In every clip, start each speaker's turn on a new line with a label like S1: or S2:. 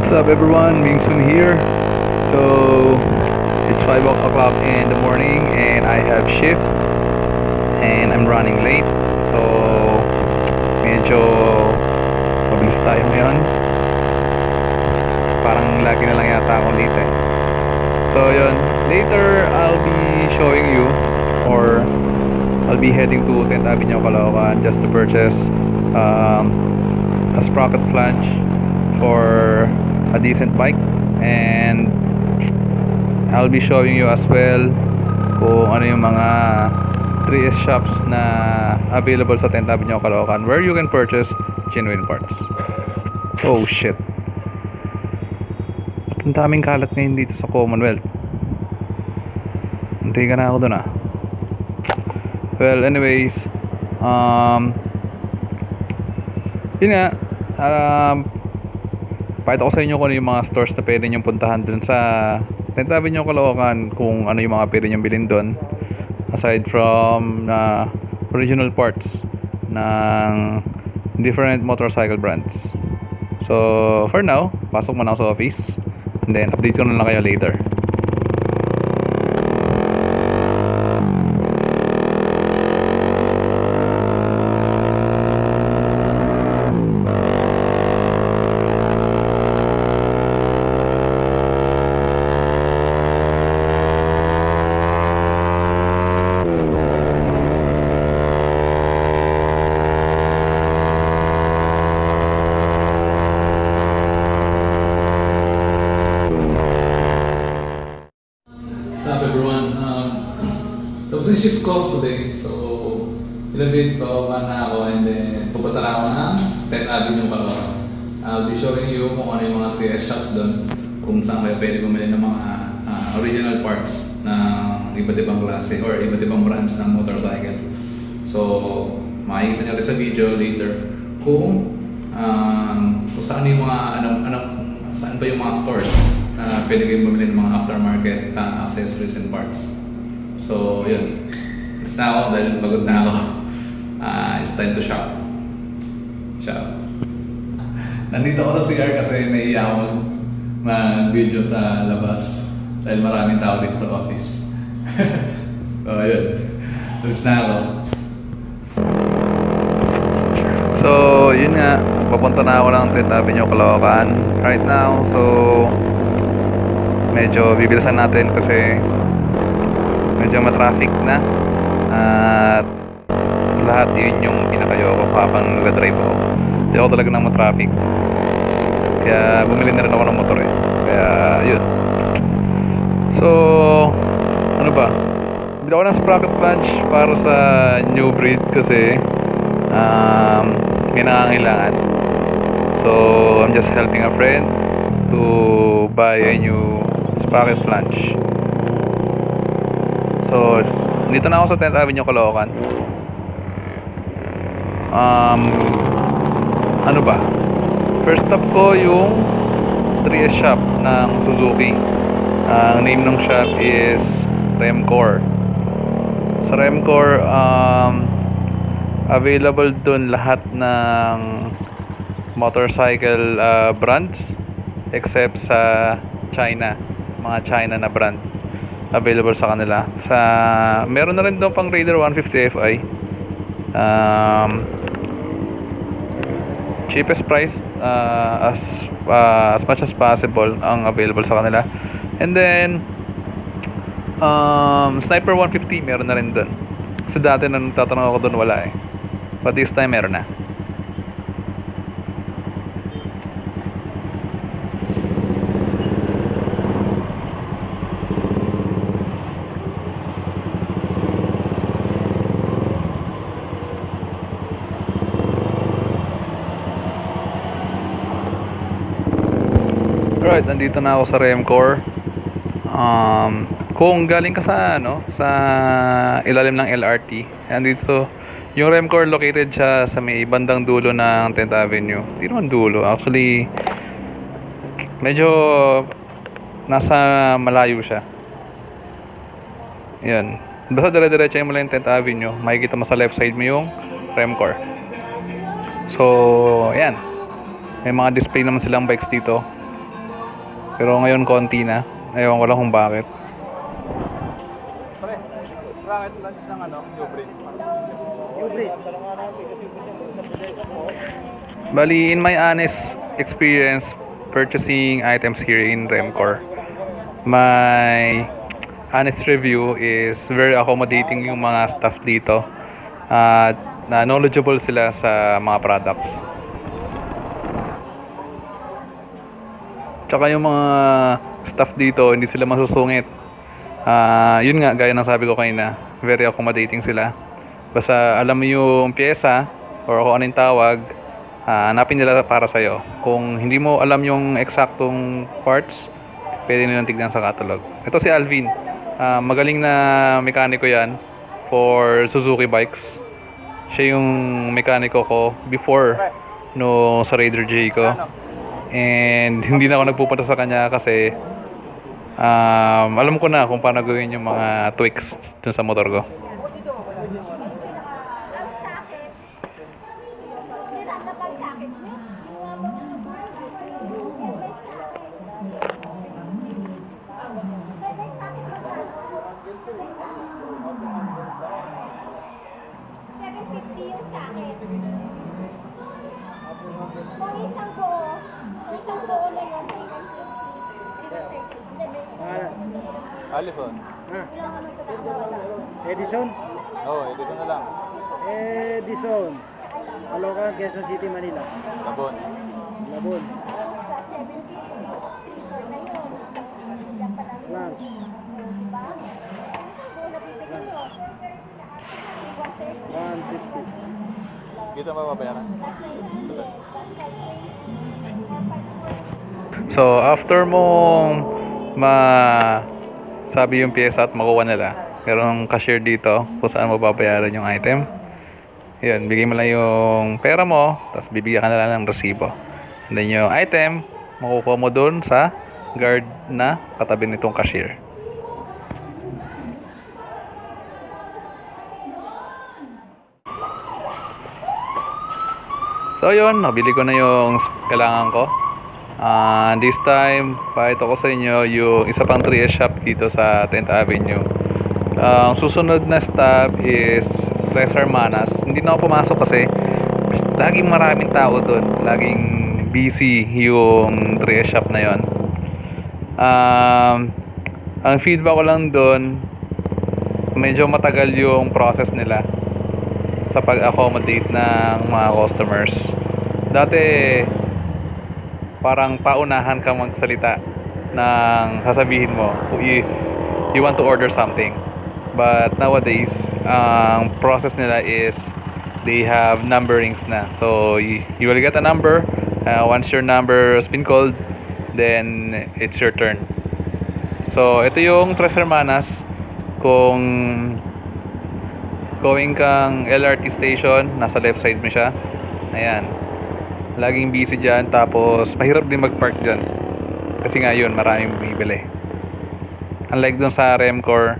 S1: What's up everyone, Ming Sun here. So it's 5 o'clock in the morning and I have shift and I'm running late. So medyo mabilis tayo ngayon. Parang lagi na lang yata ako late eh. So yun, later I'll be showing you, or I'll be heading to 10th Avenue, Caloocan, just to purchase a sprocket flange for a decent bike, and I'll be showing you as well kung ano yung mga 3S shops na available sa 10th Avenue, Caloocan, where you can purchase genuine parts. Oh shit, ang daming kalat ngayon dito sa Commonwealth. Hintay ka na ako dun ah. Well anyways, yun nga, pakita ko sa inyo kung ano yung mga stores na pwede nyong puntahan dun sa 10th Avenue, Caloocan, kung ano yung mga pwede nyong bilhin dun aside from original parts ng different motorcycle brands. So for now, pasok muna ako sa office and then update ko na lang kayo later.
S2: Everyone, tapos yung shift ko today, so ilang bit bababa na ako and then pupunta na ako ng 10th Avenue, Caloocan. I'll be showing you kung ano yung mga 3S shops doon, kung saan kayo pwede bumili ng mga original parts ng iba't ibang klase or iba't ibang brands ng motorcycle. So makikita nyo rin sa video later kung saan yung mga saan ba yung mga stores pwede kayong bumili ng mga aftermarket accessories and parts. So yun, alis na ako dahil pagod na ako. It's time to shop. Nandito ako sa CR kasi naiiyak ako mag-video sa labas dahil maraming tao dito sa office. So yun, alis na ako.
S1: So yun nga, papunta na ako ng 10th Avenue, Caloocan right now. So medyo bibilisan natin kasi medyo matraffic na at lahat yun yung pinakayoko habang nag-drive ako. Hindi ako talaga ng matraffic, kaya bumili na rin ako ng motor eh. Kaya yun. So ano ba, bili ako ng sprocket flange para sa new breed kasi may nangangailangan. So I'm just helping a friend to buy a new sprocket flange. So dito na ako sa 10th Avenue, Caloocan. Ano ba, first stop ko yung 3S shop ng Suzuki. Ang name ng shop is Remcore. Sa Remcore, available dun lahat ng motorcycle brands except sa China, mga China na brand available sa kanila. Meron na rin doon pang Raider 150 Fi, cheapest price, as much as possible ang available sa kanila. And then Sniper 150 meron na rin doon kasi dati na nagtatanong ako doon wala eh, but this time meron na. Alright, nandito na ako sa Remcore. Kung galing ka sa sa ilalim ng LRT, nandito yung Remcore, located siya sa may bandang dulo ng 10th Avenue. Hindi naman dulo, actually medyo nasa malayo siya. Yan, basta dire-diretso mo lang yung 10th Avenue, makikita mo sa left side mo yung Remcore. So yan, may mga display naman silang bikes dito. Pero ngayon konti na. Ewan ko lang kung bakit.
S2: Pre, rocket launch ng new breed.
S1: Bali, in my honest experience purchasing items here in Remcor, my honest review is very accommodating yung mga staff dito. At na knowledgeable sila sa mga products. Tsaka yung mga staff dito, hindi sila masusungit. Yun nga, gaya ng sabi ko kanina, very accommodating sila. Basta alam mo yung pyesa or kung anong tawag, hanapin nila para sa'yo. Kung hindi mo alam yung eksaktong parts, pwede nilang tignan sa catalog. Ito si Alvin. Magaling na mekaniko yan for Suzuki bikes. Siya yung mekaniko ko before no sa Raider J ko. And hindi na ako nagpupunta sa kanya kasi alam ko na kung paano gawin yung mga tweaks dun sa motor ko.
S2: Allison.
S3: Edison?
S2: Oo, Edison na lang.
S3: Edison. Caloocan, Quezon City, Manila.
S2: Labon.
S3: Labon. Lance. 150.
S2: Dito mababayaran?
S1: So, after mong sabi yung pyesa at makuha nila, merong cashier dito kung saan mo babayaran yung item. Yun, bigay mo lang yung pera mo, tapos bibigyan ka na lang ng resibo. And then yung item, makukuha mo dun sa guard na katabi nitong cashier. So yun, nabili ko na yung kailangan ko. This time, pakita ko sa inyo yung isa pang 3S shop dito sa 10th Avenue. Ang susunod na stop is Tres Hermanas. Hindi na ako pumasok kasi laging maraming tao doon. Laging busy yung 3S shop na yon. Ang feedback ko lang doon, medyo matagal yung process nila sa pag-accommodate ng mga customers. Dati parang paunahan ka magsalita ng sasabihin mo you want to order something, but nowadays ang process nila is they have numberings na, so you will get a number. Once your number has been called, then it's your turn. So ito yung Tres Hermanas. Kung going kang LRT station, nasa left side mo siya. Ayan, laging busy dyan, tapos mahirap din mag-park dyan kasi nga yun, maraming bumibili. Unlike dun sa Remcor,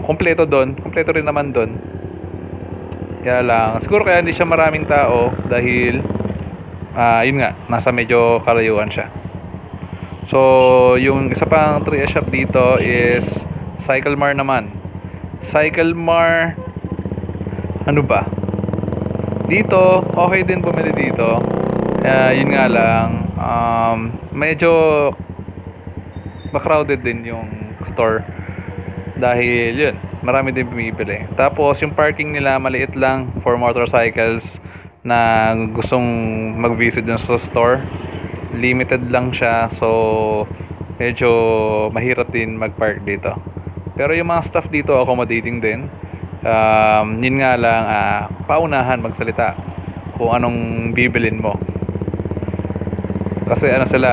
S1: kompleto rin naman dun. Kaya lang, siguro kaya hindi siya maraming tao dahil yun nga, nasa medyo kalayuan siya. So yung isa pang 3S shop dito is Cyclemar naman. Cyclemar, ano ba? Dito, okay din bumili dito. Yun nga lang, medyo crowded din yung store. Dahil yun, marami din bumibili. Tapos yung parking nila maliit lang for motorcycles na gustong mag-visit dun sa store. Limited lang siya, so medyo mahirap din mag-park dito. Pero yung mga staff dito accommodating din. Yun nga lang, paunahan magsalita kung anong bibilin mo. Kasi ano sila,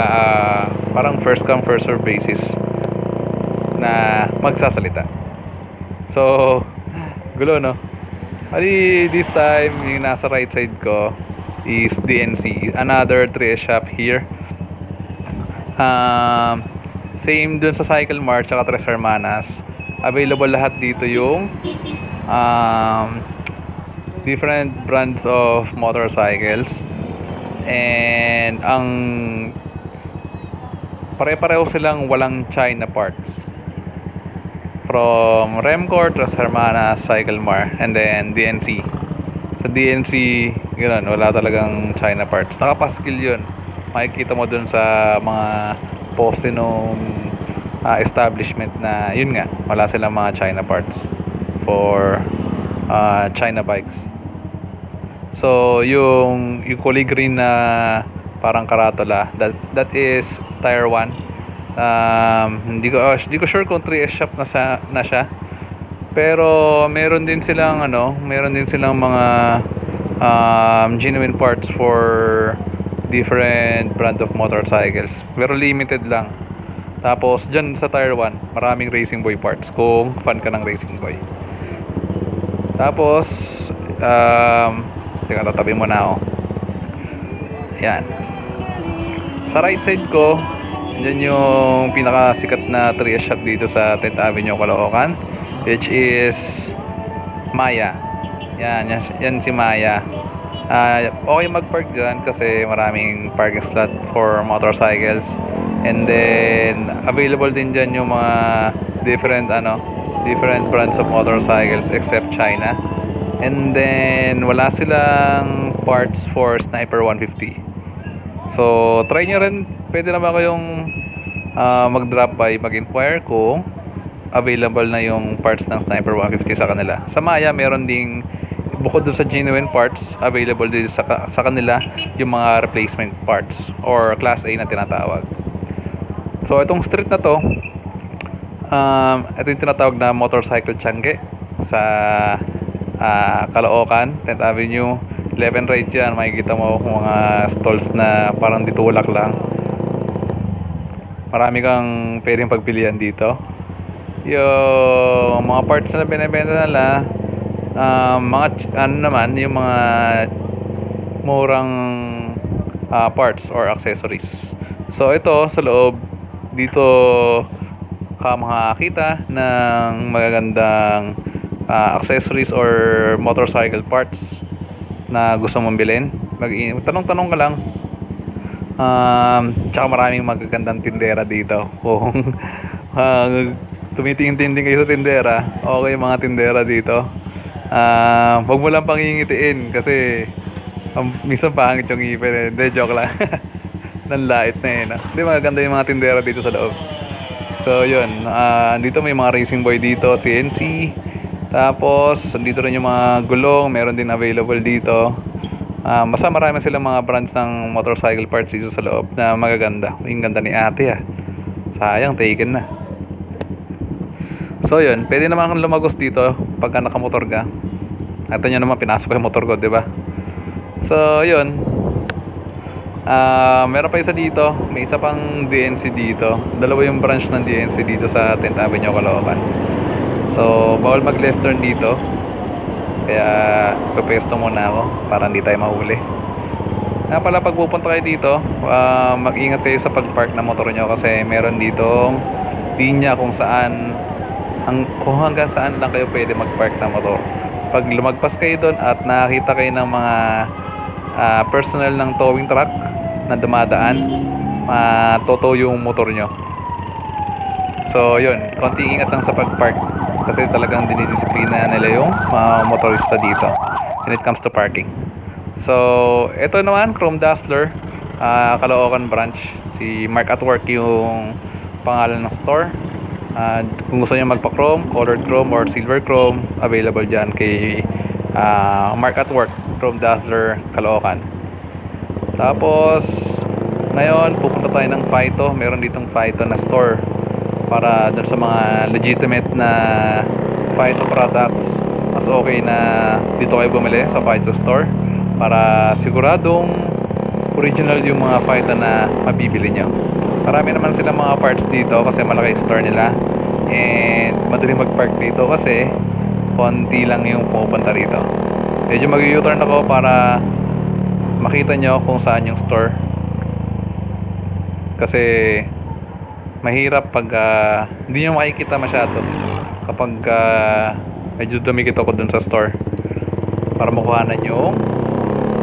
S1: parang first come first serve basis na magsasalita. So, gulo no? Ali, this time, yung nasa right side ko is DNC, another 3S shop here. Same dun sa Cyclemar tsaka Tres Hermanas. Available lahat dito yung different brands of motorcycles. And ang pare-pareho silang walang China parts. From Remco, Tres Hermanas, Cyclemar, and then DNC. Sa DNC, gano'n, wala talagang China parts. Nakapaskil yun. Makikita mo dun sa mga poste nung establishment na yun nga, wala silang mga China parts for China bikes. So, yung kulay green na parang karatola, that is Tire 1. Hindi ko sure kung 3S shop na siya. Pero meron din silang mga genuine parts for different brand of motorcycles. Pero limited lang. Tapos dyan sa Tire 1, maraming Racing Boy parts kung fan ka ng Racing Boy. Tapos teka, tatabi mo na ako. Yan. Sa right side ko, yan yung pinakasikat na 3S shop dito sa 10th Avenue, Caloocan, which is Maya. Yan si Maya. Okay mag-park dyan kasi maraming parking slot for motorcycles. And then available din dyan yung mga different brands of motorcycles except China. And then wala silang parts for Sniper 150. So try nyo rin, pwede naman kayong mag-drop by, mag-inquire kung available na yung parts ng Sniper 150 sa kanila. Sa Maya, meron ding, bukod dun sa genuine parts, available din sa kanila yung mga replacement parts or Class A na tinatawag. So itong street na to, ito yung tinatawag na Motorcycle Tiangge sa Caloocan, 10th Avenue. 11 right dyan, makikita mo mga stalls na parang ditulak lang. Marami kang pwedeng pagpilian dito. Yung mga parts na binibenta nila, yung mga murang parts or accessories. So ito sa loob dito ka makakita ng magagandang accessories or motorcycle parts na gusto mong bilhin. Tanong-tanong ka lang. Tsaka maraming magagandang tindera dito. Kung tumitingin-tinding kayo sa tindera, okay mga tindera dito. Huwag mo lang pangingitiin kasi minsan pangit yung ngipin. Hindi, joke lang. Nanlait na yun. Hindi, magaganda yung mga tindera dito sa loob. So yun, dito may mga Racing Boy dito, CNC. Tapos dito rin yung mga gulong, meron din available dito. Basta marami silang mga brands ng motorcycle parts dito sa loob na magaganda. Yung ganda ni ate sayang, taken na. So yun, pwede naman kang lumagos dito pagka nakamotor ka. Ito nyo naman, pinasok ko yung motor ko, diba? So yun, meron pa isa dito. May isa pang DNC dito. Dalawa yung branch ng DNC dito sa 10th Avenue, Caloocan. So bawal mag left turn dito, kaya pepesto muna ako para hindi tayo mahuli. Pala, pag pupunta kayo dito, mag-ingat kayo sa pag-park ng motor nyo kasi meron ditong linya kung hanggang saan lang kayo pwede mag-park ng motor. Pag lumagpas kayo doon at nakakita kayo ng mga personnel ng towing truck na dumadaan, matotow yung motor nyo. So yun, konting ingat lang sa pag-park kasi talagang dinidisiplina nila yung motorista dito when it comes to parking. So ito naman, Chrome Dazzler, Caloocan branch. Si Mark at Work yung pangalan ng store. Kung gusto nyo magpa-chrome, colored chrome or silver chrome, available dyan kay Mark at Work, Chrome Dazzler, Caloocan. Tapos ngayon pupunta tayo ng Phyto. Meron ditong Phyto na store para dun sa mga legitimate na Phyto products. Mas okay na dito kayo bumili sa Phyto store para siguradong original yung mga Phyto na mabibili nyo. Marami naman silang mga parts dito kasi malaki store nila, and madaling mag-park dito kasi konti lang yung pupunta rito. Medyo mag-u-turn ako para makita nyo kung saan yung store kasi mahirap pag hindi nyo makikita masyado kapag medyo dumikit ako dun sa store para makuhanan yung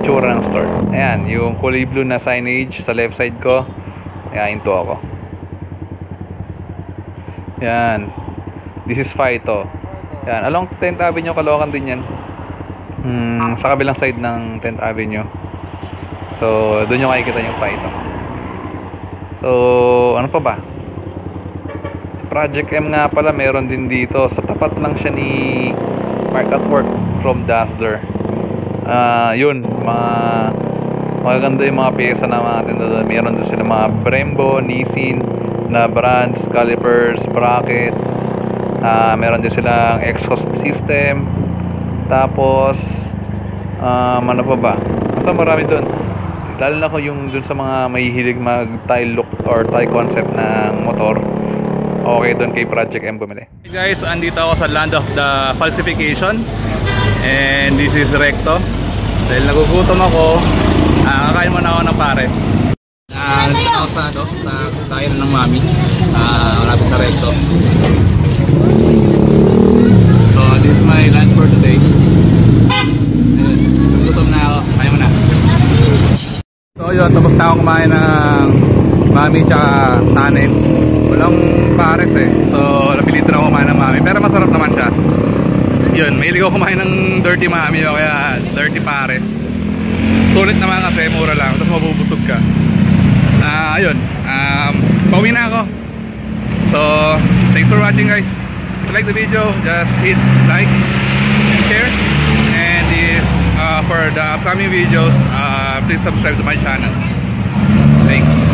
S1: tsura ng store. Ayan, yung kulay blue na signage sa left side ko. Ayan, into ako. Yan. This is Phyto. Yan, along 10th Avenue, Caloocan din yan. Sa kabilang side ng 10th Avenue. So, doon yung makikita yung Phyto. So, ano pa ba? Sa Project M nga pala, meron din dito. Sa tapat lang siya ni Mark at Work from Dazzler. Yun, magaganda yung mga pyesa na mga tinda doon. Meron doon sila mga Brembo, Nissin na brands, calipers, brackets. Meron din silang exhaust system. Tapos ano pa ba? Basta marami doon. Lalo na ko yung doon sa mga mahihilig mag Thai look or Thai concept ng motor. Okay doon kay Project M bumili. Hey guys, andito ako sa land of the falsification. And this is Recto. Dahil nagugutom ako, kakain muna ako ng pares. Nandito ako sa kain ng mami. Malapit sa Recto. So this is my lunch for today. Ayun, nagugutom na ako. Kain muna. So yun, tapos na ako kumain ng mami tsaka tanin. Walang pares eh. So napilitan ako kumain ng mami. Pero masarap naman siya. Yun, mahilig ako kumain ng dirty mami o kaya dirty pares. Sulit naman kasi, mura lang. Tapos mabubusog ka. Ayun, pauwi na ako. So, thanks for watching guys. If you like the video, just hit like and share. And if for the upcoming videos, please subscribe to my channel. Thanks.